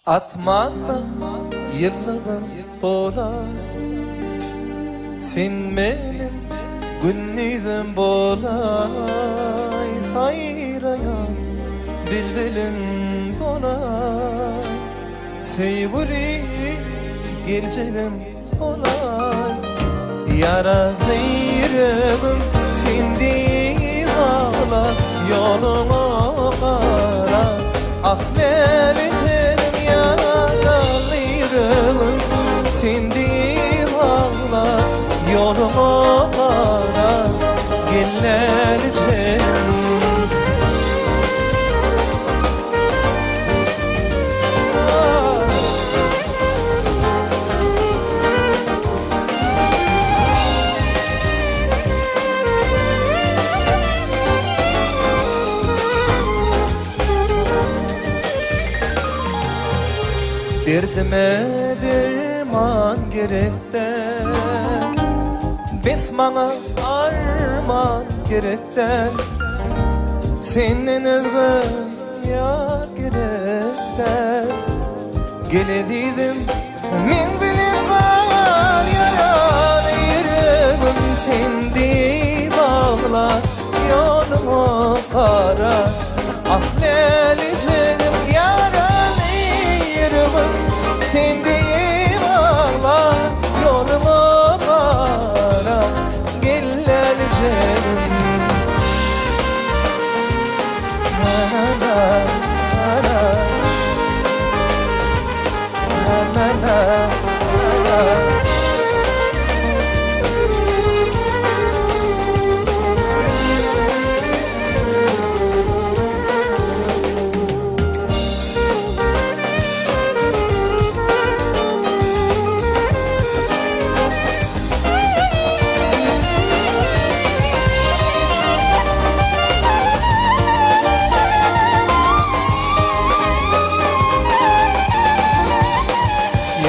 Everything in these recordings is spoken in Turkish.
Atmanla yırladım bolay, sen benim günnüzüm bolay. Sayrayan bildilim bolay, sevgili geleceğim bolay. Yara yüreğim sindi ağla, yoluma kara. Ah meleceğim yaralı yüreğim sindi ağla, yoluma kara. Geleceğim derdime derman gerekten, besmana arman gerekten, senin özün yar gerekten. Gelediydim min bilip var yaran yüreğim sindi bağla, yoluma kara. Ah neleceğim yaran yüreğim sindi bağla, yoluma kara. Geleceğim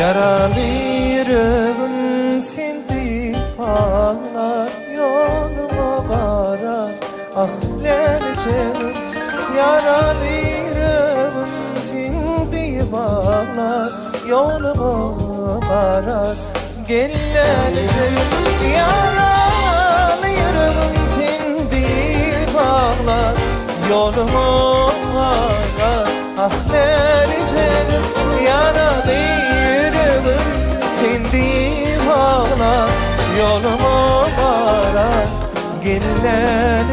yaralı yüreğim sindi ağlar, yoluma kara. Ah geleceğim yaralı yüreğim sindi bağlar, yoluma kara. Geleceğim yaralı yüreğim sindi bağlar, yoluma kara. Ah geleceğim yaralı sindi bağlar, yoluma kara. Geleceğim